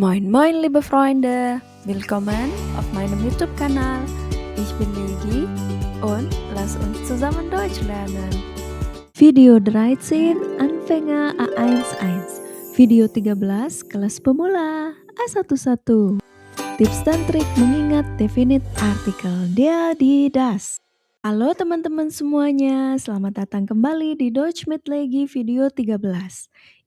Moin moin liebe Freunde, willkommen auf meinem YouTube-Kanal. Ich bin Legi und lass uns zusammen Deutsch lernen. Video 13 Anfänger A11, video 13 kelas pemula A11. Tips dan trik mengingat definite artikel der, die, das. Halo teman-teman semuanya, selamat datang kembali di Deutsch mit Legi video 13.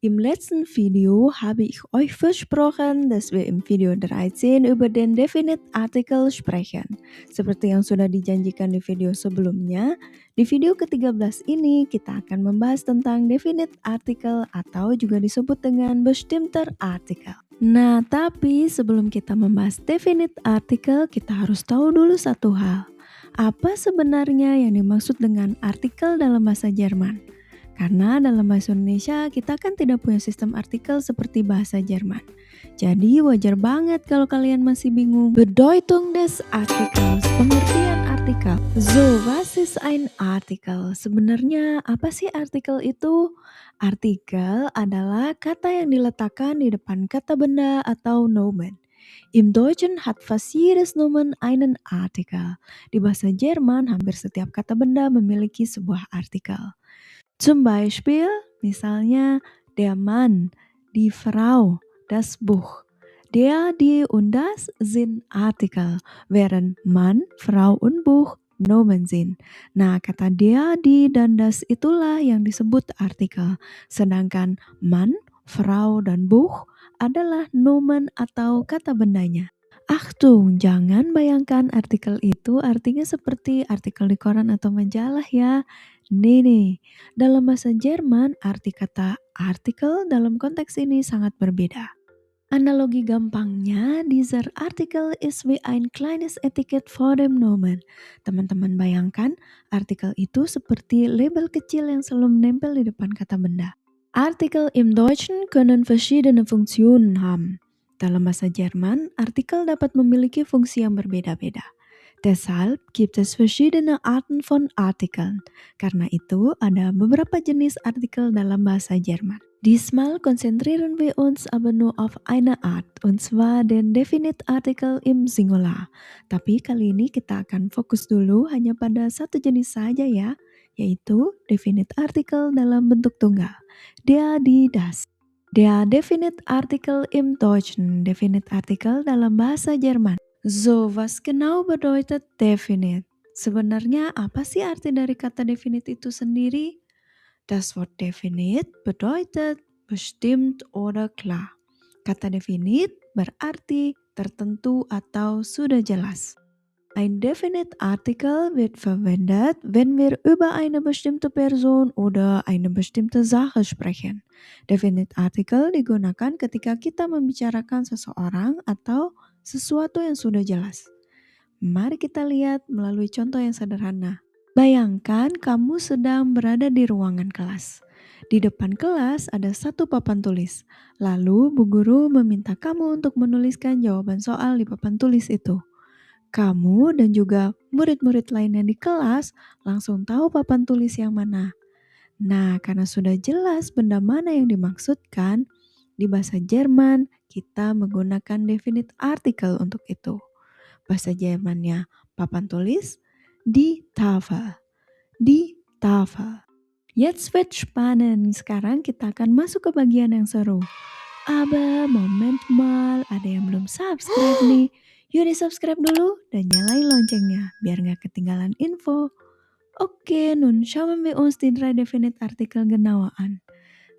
Im letzten Video habe ich euch versprochen, dass wir im Video 13 über den Definite Artikel sprechen. Seperti yang sudah dijanjikan di video sebelumnya, di video ke-13 ini kita akan membahas tentang Definite Artikel atau juga disebut dengan bestimmter Artikel. Nah, tapi sebelum kita membahas Definite Artikel, kita harus tahu dulu satu hal. Apa sebenarnya yang dimaksud dengan artikel dalam bahasa Jerman? Karena dalam bahasa Indonesia kita kan tidak punya sistem artikel seperti bahasa Jerman. Jadi wajar banget kalau kalian masih bingung. Bedeutung des Artikels, pengertian artikel. So, was ist ein Artikel? Sebenarnya apa sih artikel itu? Artikel adalah kata yang diletakkan di depan kata benda atau Nomen. Im Deutschen hat fast jedes Nomen einen Artikel. Di bahasa Jerman, hampir setiap kata benda memiliki sebuah artikel. Zum Beispiel, misalnya, der Mann, die Frau, das Buch. Der, die und das sind Artikel, während Mann, Frau und Buch Nomen sind. Nah, kata der, die, dan das itulah yang disebut artikel. Sedangkan Mann, Frau, dan Buch adalah nomen atau kata bendanya. Achtung, jangan bayangkan artikel itu artinya seperti artikel di koran atau majalah ya. Nih, dalam bahasa Jerman arti kata artikel dalam konteks ini sangat berbeda. Analogi gampangnya, dieser Artikel ist wie ein kleines Etikett vor dem Nomen. Teman-teman bayangkan, artikel itu seperti label kecil yang selalu menempel di depan kata benda. Artikel im Deutschen können verschiedene Funktionen haben. Dalam bahasa Jerman, artikel dapat memiliki fungsi yang berbeda-beda. Deshalb gibt es verschiedene Arten von Artikeln. Karena itu, ada beberapa jenis artikel dalam bahasa Jerman. Diesmal konzentrieren wir uns aber nur auf eine Art, und zwar den Definite Artikel im Singular. Tapi kali ini kita akan fokus dulu hanya pada satu jenis saja ya, yaitu Definite Artikel dalam bentuk tunggal. Der, die, das. Der Definite Artikel im Deutschen, Definite Artikel dalam bahasa Jerman. So, was genau bedeutet definite? Sebenarnya apa sih arti dari kata definite itu sendiri? Das Wort definite bedeutet bestimmt oder klar. Kata definite berarti tertentu atau sudah jelas. Ein definite Artikel wird verwendet, wenn wir über eine bestimmte Person oder eine bestimmte Sache sprechen. Definite Artikel digunakan ketika kita membicarakan seseorang atau sesuatu yang sudah jelas. Mari kita lihat melalui contoh yang sederhana. Bayangkan kamu sedang berada di ruangan kelas. Di depan kelas ada satu papan tulis. Lalu bu guru meminta kamu untuk menuliskan jawaban soal di papan tulis itu. Kamu dan juga murid-murid lainnya di kelas langsung tahu papan tulis yang mana. Nah, karena sudah jelas benda mana yang dimaksudkan, di bahasa Jerman kita menggunakan definite artikel untuk itu. Bahasa Jermannya papan tulis, die Tafel. Die Tafel. Jetzt wird spannend. Sekarang kita akan masuk ke bagian yang seru. Aber Moment mal, ada yang belum subscribe nih. Yuk di-subscribe dulu dan nyalain loncengnya biar gak ketinggalan info. Oke, nun schauen wir uns die 3 Definite Artikel genauer.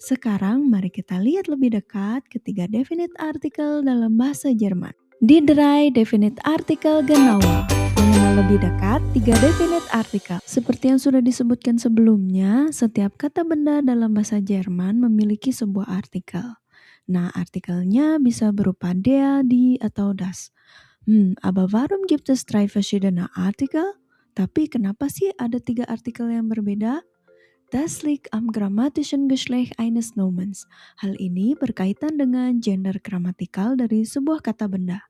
Sekarang mari kita lihat lebih dekat ketiga definite artikel dalam bahasa Jerman. Die 3 Definite Artikel genauer. Mengenal lebih dekat 3 definite artikel. Seperti yang sudah disebutkan sebelumnya, setiap kata benda dalam bahasa Jerman memiliki sebuah artikel. Nah, artikelnya bisa berupa der, die, atau das. Aber warum gibt es 3 verschiedene Artikel? Tapi kenapa sih ada 3 artikel yang berbeda? Das liegt am grammatischen Geschlecht eines Nomens. Hal ini berkaitan dengan gender gramatikal dari sebuah kata benda.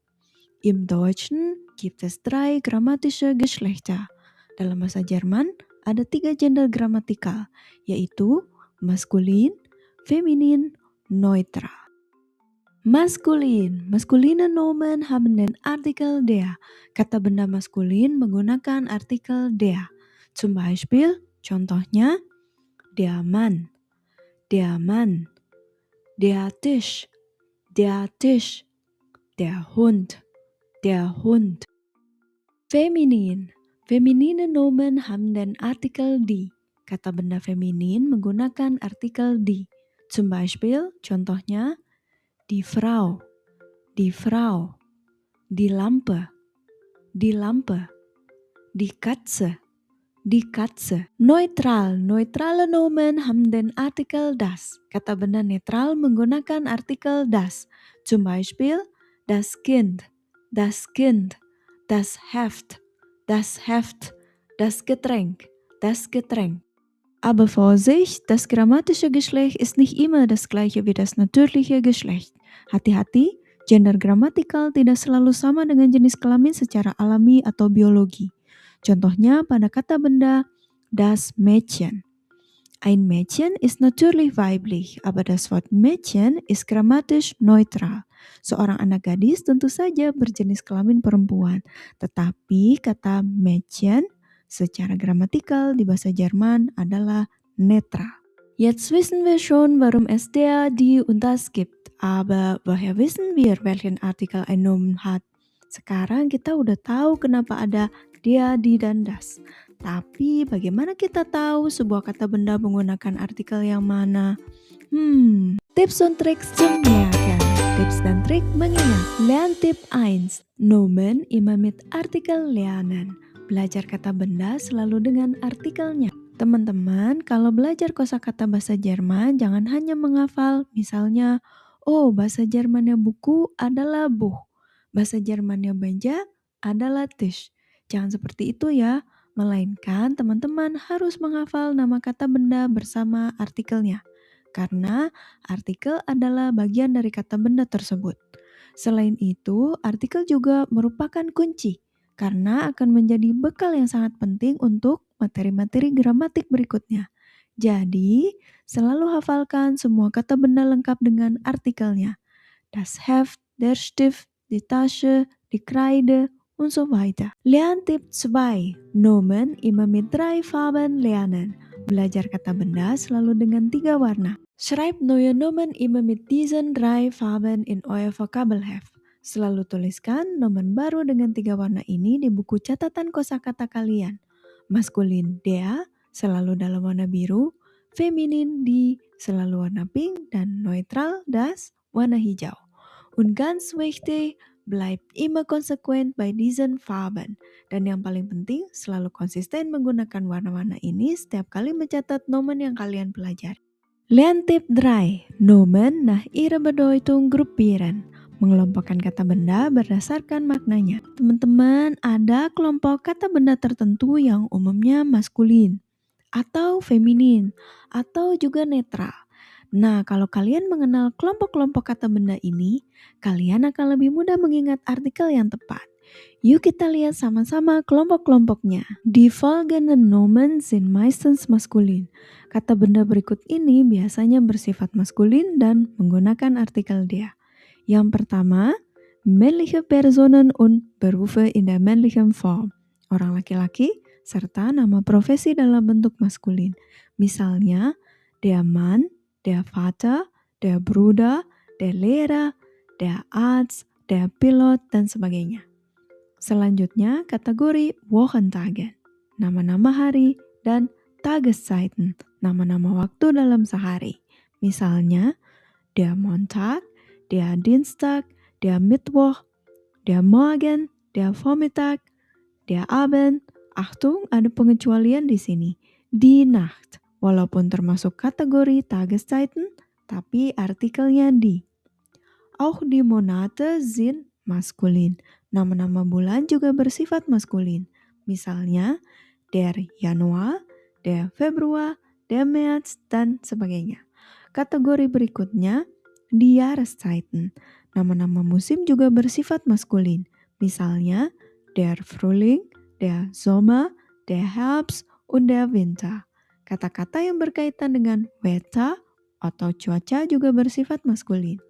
Im Deutschen gibt es 3 grammatische Geschlechter. Dalam bahasa Jerman ada 3 gender gramatikal, yaitu maskulin, feminin, neutral. Maskulin. Maskuline Nomen haben den Artikel der. Kata benda maskulin menggunakan artikel der. Zum Beispiel, contohnya, der Mann, der Mann, der Tisch, der Tisch, der Hund, der Hund. Feminin. Feminine Nomen haben den Artikel die. Kata benda feminin menggunakan artikel die. Zum Beispiel, contohnya, die Frau, die Frau, die Lampe, die Lampe, die Katze, die Katze. Neutral. Neutrale Nomen haben den Artikel das. Kata benda netral menggunakan artikel das. Zum Beispiel, das Kind, das Kind, das Heft, das Heft, das Getränk, das Getränk. Aber Vorsicht, das grammatische Geschlecht ist nicht immer das gleiche wie das natürliche Geschlecht. Hati-hati, gender gramatikal tidak selalu sama dengan jenis kelamin secara alami atau biologi. Contohnya pada kata benda das Mädchen. Ein Mädchen ist natürlich weiblich, aber das Wort Mädchen ist grammatisch neutral. Seorang anak gadis tentu saja berjenis kelamin perempuan, tetapi kata Mädchen secara gramatikal di bahasa Jerman adalah netral. Jetzt wissen wir schon, warum es der, die und das gibt. Aber woher wissen wir, welchen Artikel ein Nomen hat? Sekarang kita udah tahu kenapa ada dia, die, dan das. Tapi bagaimana kita tahu sebuah kata benda menggunakan artikel yang mana? Tips und Tricks zum Merken. Tipps dan trik mengingat. Lerntipp 1. Nomen immer mit Artikel lernen. Belajar kata benda selalu dengan artikelnya. Teman-teman, kalau belajar kosakata bahasa Jerman, jangan hanya menghafal. Misalnya, oh bahasa Jermannya buku adalah Buch. Bahasa Jermannya meja adalah Tisch. Jangan seperti itu ya. Melainkan teman-teman harus menghafal nama kata benda bersama artikelnya. Karena artikel adalah bagian dari kata benda tersebut. Selain itu, artikel juga merupakan kunci karena akan menjadi bekal yang sangat penting untuk materi-materi gramatik berikutnya. Jadi, selalu hafalkan semua kata benda lengkap dengan artikelnya. Das Heft, der Stift, die Tasche, die Kreide, und so weiter. Lerntipp 2. Nomen immer mit 3 Farben lernen. Belajar kata benda selalu dengan 3 warna. Schreibt neue Nomen immer mit diesen 3 Farben in euer Vokabelheft. Selalu tuliskan nomen baru dengan 3 warna ini di buku catatan kosakata kalian. Maskulin der selalu dalam warna biru, feminin die selalu warna pink, dan neutral das warna hijau. Und ganz wichtig, bleibt immer konsequent bei diesen Farben. Dan yang paling penting, selalu konsisten menggunakan warna-warna ini setiap kali mencatat nomen yang kalian pelajari. Lerntipp 3. Nomen nach ihrer Bedeutung gruppieren. Mengelompokkan kata benda berdasarkan maknanya. Teman-teman, ada kelompok kata benda tertentu yang umumnya maskulin, atau feminin, atau juga netral. Nah, kalau kalian mengenal kelompok-kelompok kata benda ini, kalian akan lebih mudah mengingat artikel yang tepat. Yuk kita lihat sama-sama kelompok-kelompoknya. Die folgenden Nomen sind meistens maskulin. Kata benda berikut ini biasanya bersifat maskulin dan menggunakan artikel der. Yang pertama, männliche Personen und Berufe in der männlichen Form. Orang laki-laki serta nama profesi dalam bentuk maskulin. Misalnya, der Mann, der Vater, der Bruder, der Lehrer, der Arzt, der Pilot, dan sebagainya. Selanjutnya, kategori Wochentagen, nama-nama hari, dan Tageszeiten, nama-nama waktu dalam sehari. Misalnya, der Montag, der Dienstag, der Mittwoch, der Morgen, der Vormittag, der Abend. Achtung, ada pengecualian di sini. Die Nacht. Walaupun termasuk kategori Tageszeiten, tapi artikelnya die. Auch die Monate sind maskulin. Nama-nama bulan juga bersifat maskulin. Misalnya, der Januar, der Februar, der März, dan sebagainya. Kategori berikutnya, die Jahreszeiten. Nama-nama musim juga bersifat maskulin. Misalnya, der Frühling, der Sommer, der Herbst, und der Winter. Kata-kata yang berkaitan dengan wetter atau cuaca juga bersifat maskulin.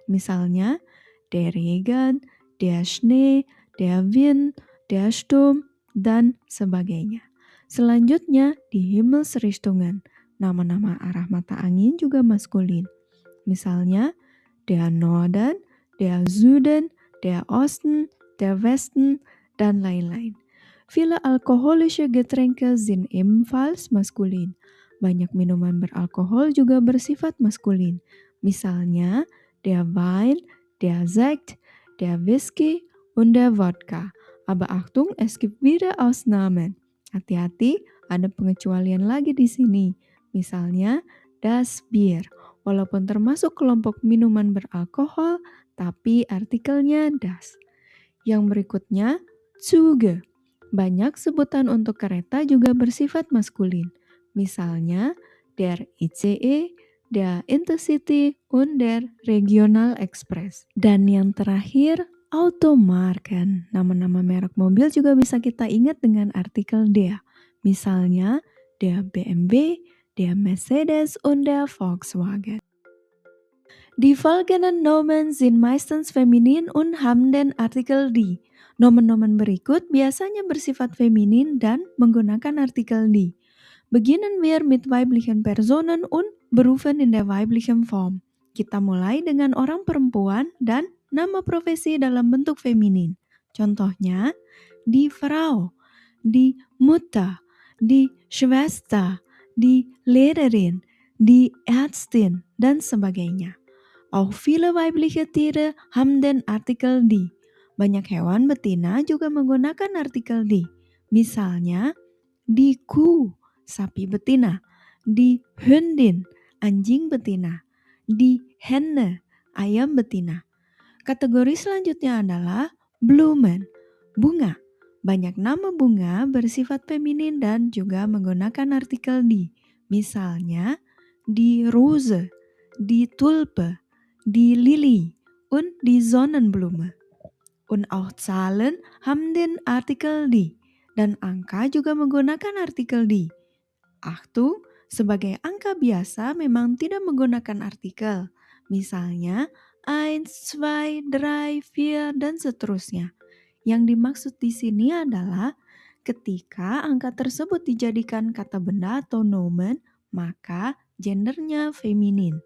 Misalnya, der Regen, der Schnee, der Wind, der Sturm, dan sebagainya. Selanjutnya, di Himmelsrichtungen, nama-nama arah mata angin juga maskulin. Misalnya, der Norden, der Süden, der Osten, der Westen, dan lain-lain. Viele alkoholische Getränke sind ebenfalls maskulin. Banyak minuman beralkohol juga bersifat maskulin. Misalnya, der Wein, der Sekt, der Whisky, und der Wodka. Aber Achtung, es gibt wieder Ausnahmen. Hati-hati, ada pengecualian lagi di sini. Misalnya, das Bier. Walaupun termasuk kelompok minuman beralkohol, tapi artikelnya das. Yang berikutnya, Züge. Banyak sebutan untuk kereta juga bersifat maskulin. Misalnya, der ICE, der Intercity, und der Regional Express. Dan yang terakhir, Automarken. Nama-nama merek mobil juga bisa kita ingat dengan artikel der. Misalnya, der BMW, der Mercedes, und der Volkswagen. Die folgenden Nomen sind meistens feminin und haben den Artikel die. Nomen-nomen berikut biasanya bersifat feminin dan menggunakan artikel die. Beginnen wir mit weiblichen Personen und Berufen in der weiblichen Form. Kita mulai dengan orang perempuan dan nama profesi dalam bentuk feminin. Contohnya, die Frau, die Mutter, die Schwester, die Lehrerin, die Ärztin, dan sebagainya. Auch viele weibliche Tiere haben den Artikel die. Banyak hewan betina juga menggunakan artikel die. Misalnya, die Kuh, sapi betina, die Hündin, anjing betina, die Henne, ayam betina. Kategori selanjutnya adalah Blumen, bunga. Banyak nama bunga bersifat feminin dan juga menggunakan artikel die. Misalnya, die Rose, die Tulpe, die Lilly und die Sonnenblume. Und auch Zahlen haben den Artikel die. Dan angka juga menggunakan artikel die. Achtung, sebagai angka biasa memang tidak menggunakan artikel. Misalnya 1, 2, 3, 4, dan seterusnya. Yang dimaksud di sini adalah ketika angka tersebut dijadikan kata benda atau nomen, maka gendernya feminin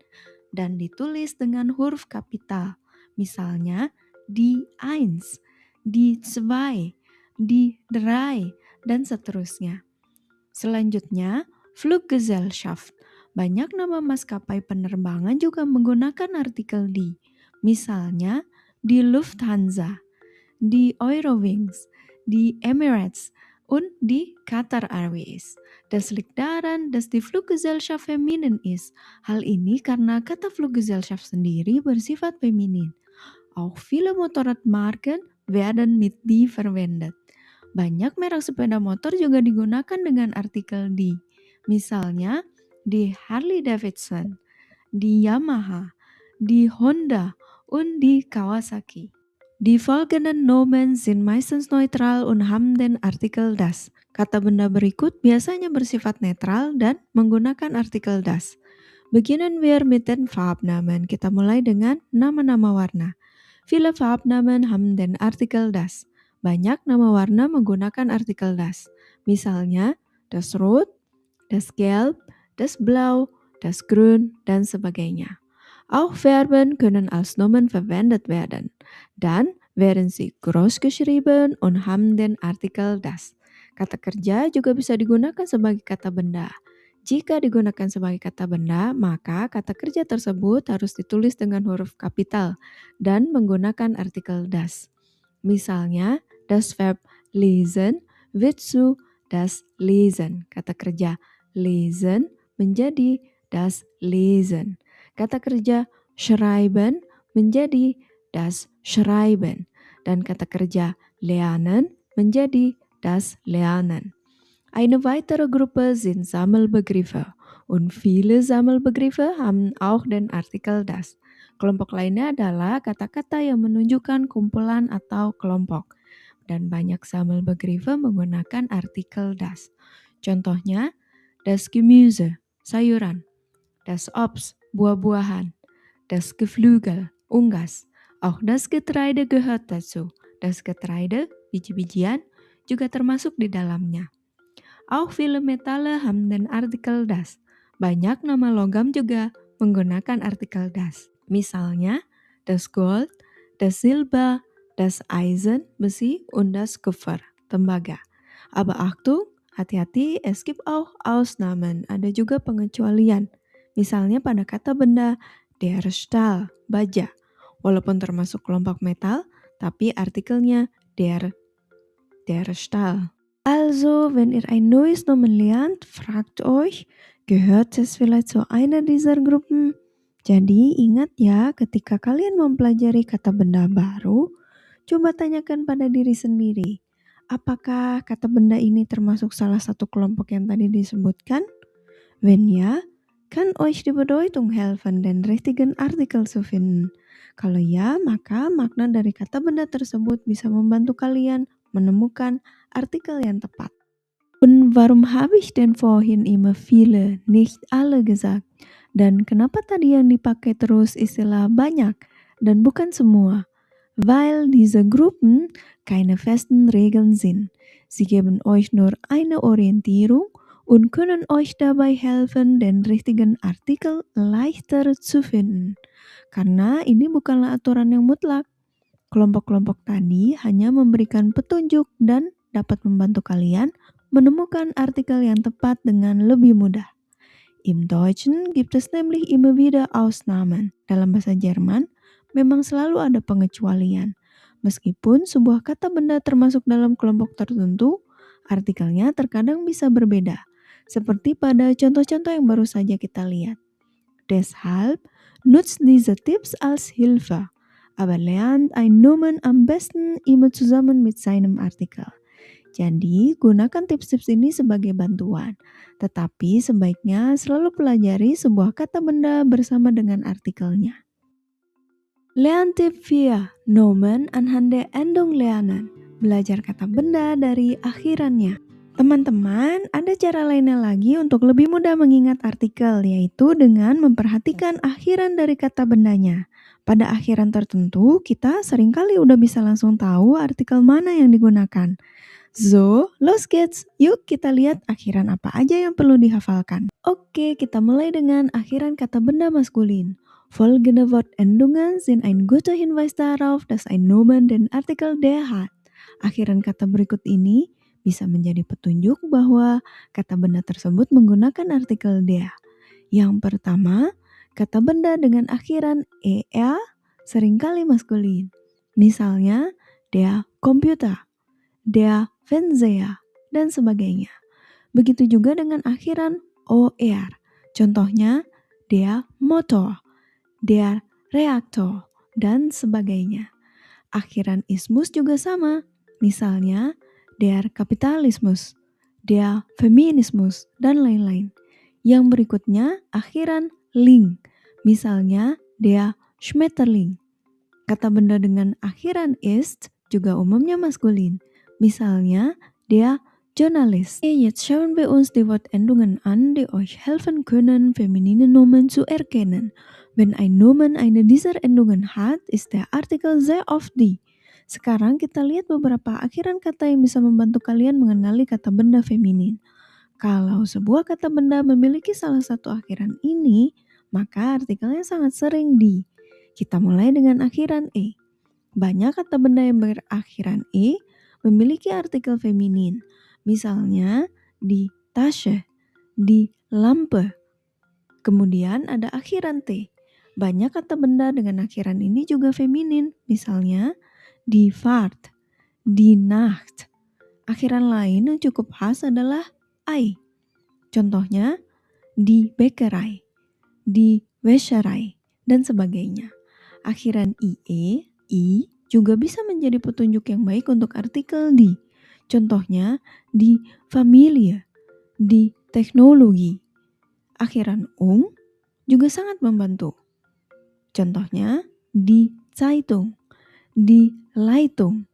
dan ditulis dengan huruf kapital. Misalnya die 1, die 2, die 3, dan seterusnya. Selanjutnya, Fluggesellschaft. Banyak nama maskapai penerbangan juga menggunakan artikel die. Misalnya die Lufthansa, die Eurowings, die Emirates, und die Qatar Airways. Das liegt daran, dass die Fluggesellschaft feminin ist. Hal ini karena kata Fluggesellschaft sendiri bersifat feminin. Auch viele Motorradmarken werden mit die verwendet. Banyak merek sepeda motor juga digunakan dengan artikel die. Misalnya, die Harley Davidson, die Yamaha, die Honda, und die Kawasaki. Die folgenden Nomen sind meistens neutral und haben den Artikel das. Kata benda berikut biasanya bersifat netral dan menggunakan artikel das. Beginnen wir mit den Farbnamen. Kita mulai dengan nama-nama warna. Viele Farbnamen haben den Artikel das. Banyak nama warna menggunakan artikel das. Misalnya, das Rot, das Gelb, das Blau, das Grün, dan sebagainya. Auch Verben können als Nomen verwendet werden. Dann werden sie groß geschrieben und haben den Artikel das. Kata kerja juga bisa digunakan sebagai kata benda. Jika digunakan sebagai kata benda, maka kata kerja tersebut harus ditulis dengan huruf kapital dan menggunakan artikel das. Misalnya, das Verb lesen wird zu das Lesen. Kata kerja lesen menjadi das Lesen. Kata kerja schreiben menjadi das Schreiben. Dan kata kerja lernen menjadi das Lernen. Eine weitere Gruppe sind Sammelbegriffe. Und viele Sammelbegriffe haben auch den Artikel das. Kelompok lainnya adalah kata-kata yang menunjukkan kumpulan atau kelompok. Dan banyak Sammelbegriffe menggunakan artikel das. Contohnya, das Gemüse, sayuran. Das Obst, buah-buahan. Das Geflügel, Unggas. Auch das Getreide gehört dazu. Das Getreide, biji-bijian, juga termasuk di dalamnya. Auch viele Metalle haben den Artikel das. Banyak nama logam juga menggunakan artikel das. Misalnya, das Gold, das Silber, das Eisen, besi, und das Kupfer, tembaga. Aber Achtung, hati-hati, es gibt auch Ausnahmen. Ada juga pengecualian. Misalnya pada kata benda der Stahl, baja. Walaupun termasuk kelompok metal, tapi artikelnya der Stahl. Also, wenn ihr ein neues Nomen lernt, fragt euch, gehört es vielleicht zu einer dieser Gruppen? Jadi ingat ya, ketika kalian mempelajari kata benda baru, coba tanyakan pada diri sendiri, apakah kata benda ini termasuk salah satu kelompok yang tadi disebutkan? Wenn ja, kann euch die Bedeutung helfen, den richtigen Artikel zu finden. Kalau ya, maka makna dari kata benda tersebut bisa membantu kalian menemukan artikel yang tepat. Und warum habe ich denn vorhin immer viele, nicht alle gesagt? Dan kenapa tadi yang dipakai terus istilah banyak dan bukan semua? Weil diese Gruppen keine festen Regeln sind. Sie geben euch nur eine Orientierung und können euch dabei helfen, den richtigen Artikel leichter zu finden. Karena ini bukanlah aturan yang mutlak. Kelompok-kelompok tadi hanya memberikan petunjuk dan dapat membantu kalian menemukan artikel yang tepat dengan lebih mudah. Im Deutschen gibt es nämlich immer wieder Ausnahmen. Dalam bahasa Jerman, memang selalu ada pengecualian. Meskipun sebuah kata benda termasuk dalam kelompok tertentu, artikelnya terkadang bisa berbeda. Seperti pada contoh-contoh yang baru saja kita lihat. Deshalb nutzt diese Tipps als Hilfe. Aber lernt ein Nomen am besten immer zusammen mit seinem Artikel. Jadi, gunakan tips-tips ini sebagai bantuan. Tetapi sebaiknya selalu pelajari sebuah kata benda bersama dengan artikelnya. Lerntipp 4. Nomen anhand der Endung lernen. Belajar kata benda dari akhirannya. Teman-teman, ada cara lainnya lagi untuk lebih mudah mengingat artikel, yaitu dengan memperhatikan akhiran dari kata bendanya. Pada akhiran tertentu, kita seringkali udah bisa langsung tahu artikel mana yang digunakan. So, los geht's! Yuk kita lihat akhiran apa aja yang perlu dihafalkan. Oke, kita mulai dengan akhiran kata benda maskulin. Folgende Wortendungen sind ein guter Hinweis darauf, dass ein Nomen den Artikel der hat. Akhiran kata berikut ini bisa menjadi petunjuk bahwa kata benda tersebut menggunakan artikel der. Yang pertama, kata benda dengan akhiran er seringkali maskulin. Misalnya, der Computer, der Fernseher, dan sebagainya. Begitu juga dengan akhiran or. Contohnya, der Motor, der Reaktor, dan sebagainya. Akhiran ismus juga sama. Misalnya, der Kapitalismus, der Feminismus, dan lain-lain. Yang berikutnya, akhiran ling. Misalnya, der Schmetterling. Kata benda dengan akhiran ist juga umumnya maskulin. Misalnya, der Journalist. Jetzt schauen wir uns die Wortendungen an, die euch helfen können, feminine Nomen zu erkennen. Wenn ein Nomen eine dieser Endungen hat, ist der Artikel sehr oft die. Sekarang kita lihat beberapa akhiran kata yang bisa membantu kalian mengenali kata benda feminin. Kalau sebuah kata benda memiliki salah satu akhiran ini, maka artikelnya sangat sering di. Kita mulai dengan akhiran e. Banyak kata benda yang berakhiran e memiliki artikel feminin. Misalnya di Tasche, di Lampe. Kemudian ada akhiran t. Banyak kata benda dengan akhiran ini juga feminin. Misalnya di Fahrt, di Nacht. Akhiran lain yang cukup khas adalah ei. Contohnya di Bäckerei, di Wäscherei, dan sebagainya. Akhiran ie, i juga bisa menjadi petunjuk yang baik untuk artikel di. Contohnya di Familie, di Teknologi. Akhiran juga sangat membantu. Contohnya di Zeitung, di Leitung.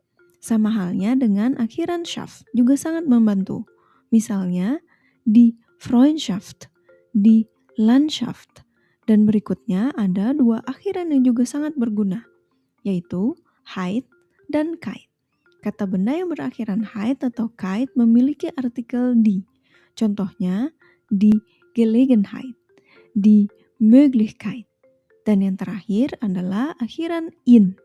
Sama halnya dengan akhiran Schaft juga sangat membantu. Misalnya di Freundschaft, di Landschaft, Dan berikutnya ada dua akhiran yang juga sangat berguna, yaitu heit dan kait. Kata benda yang berakhiran heit atau kait memiliki artikel die. Contohnya, die Gelegenheit, die Möglichkeit. Dan yang terakhir adalah akhiran in.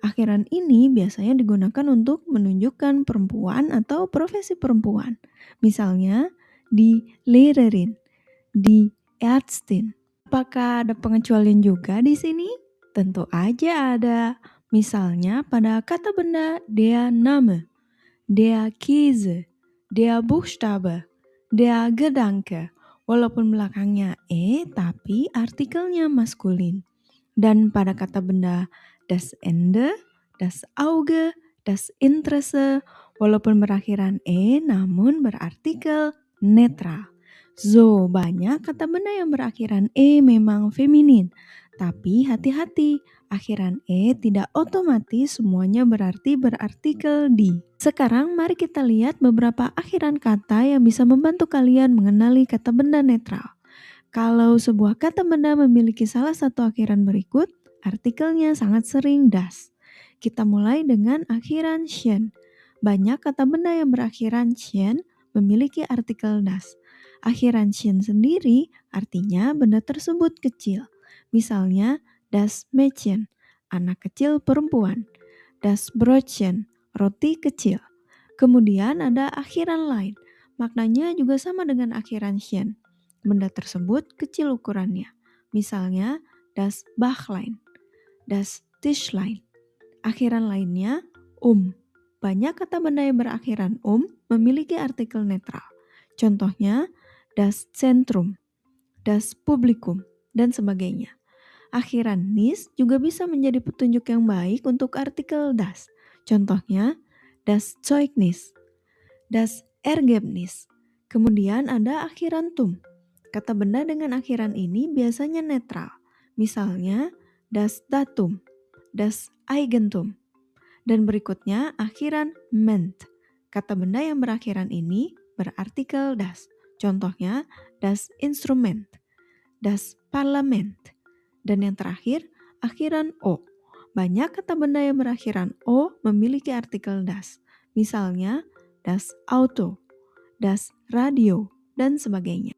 Akhiran ini biasanya digunakan untuk menunjukkan perempuan atau profesi perempuan. Misalnya, die Lehrerin, die Ärztin. Apakah ada pengecualian juga di sini? Tentu aja ada. Misalnya pada kata benda der Name, der Käse, der Buchstabe, der Gedanke. Walaupun belakangnya tapi artikelnya maskulin. Dan pada kata benda das Ende, das Auge, das Interesse, walaupun berakhiran namun berartikel netral. So, banyak kata benda yang berakhiran memang feminin. Tapi hati-hati, akhiran tidak otomatis semuanya berarti berartikel di. Sekarang mari kita lihat beberapa akhiran kata yang bisa membantu kalian mengenali kata benda netral. Kalau sebuah kata benda memiliki salah satu akhiran berikut, artikelnya sangat sering das. Kita mulai dengan akhiran shen. Banyak kata benda yang berakhiran shen memiliki artikel das. Akhiran shen sendiri artinya benda tersebut kecil. Misalnya, das Mädchen, anak kecil perempuan. Das Brötchen, roti kecil. Kemudian ada akhiran lain. Maknanya juga sama dengan akhiran shen. Benda tersebut kecil ukurannya. Misalnya, das Bachlein, das Tischlein. Akhiran lainnya, Banyak kata benda yang berakhiran memiliki artikel netral. Contohnya, das Zentrum, das Publikum, dan sebagainya. Akhiran nis juga bisa menjadi petunjuk yang baik untuk artikel das. Contohnya, das Zeugnis, das Ergebnis. Kemudian ada akhiran tum. Kata benda dengan akhiran ini biasanya netral. Misalnya, das Datum, das Eigentum. Dan berikutnya akhiran ment. Kata benda yang berakhiran ini berartikel das. Contohnya, das Instrument, das Parlament. Dan yang terakhir, akhiran o. Banyak kata benda yang berakhiran o memiliki artikel das. Misalnya, das Auto, das Radio, dan sebagainya.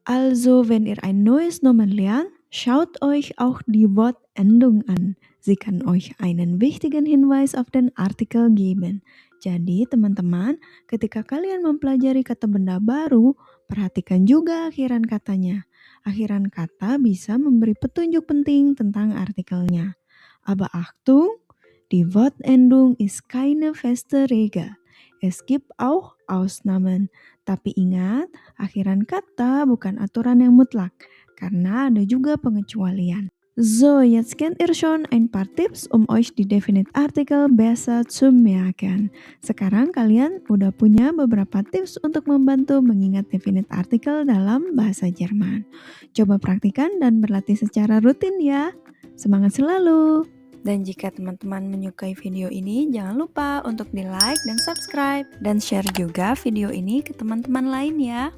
Also, wenn ihr ein neues Nomen lernt, schaut euch auch die Wortendung an. Sie kann euch einen wichtigen Hinweis auf den Artikel geben. Jadi, teman-teman, ketika kalian mempelajari kata benda baru, perhatikan juga akhiran katanya. Akhiran kata bisa memberi petunjuk penting tentang artikelnya. Aber Achtung, die Wortendung ist keine feste Regel. Es gibt auch Ausnahmen. Tapi ingat, akhiran kata bukan aturan yang mutlak, karena ada juga pengecualian. So, jetzt kennt ihr schon ein paar Tipps, euch die Definitartikel besser zu merken. Sekarang kalian udah punya beberapa tips untuk membantu mengingat definitartikel dalam bahasa Jerman. Coba praktikan dan berlatih secara rutin ya. Semangat selalu! Dan jika teman-teman menyukai video ini, jangan lupa untuk di-like dan subscribe. Dan share juga video ini ke teman-teman lain ya.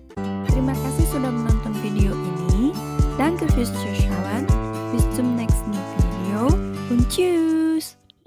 Terima kasih sudah menonton video ini. Danke fürs Zuschauen. Bis zum nächsten Video und tschüss.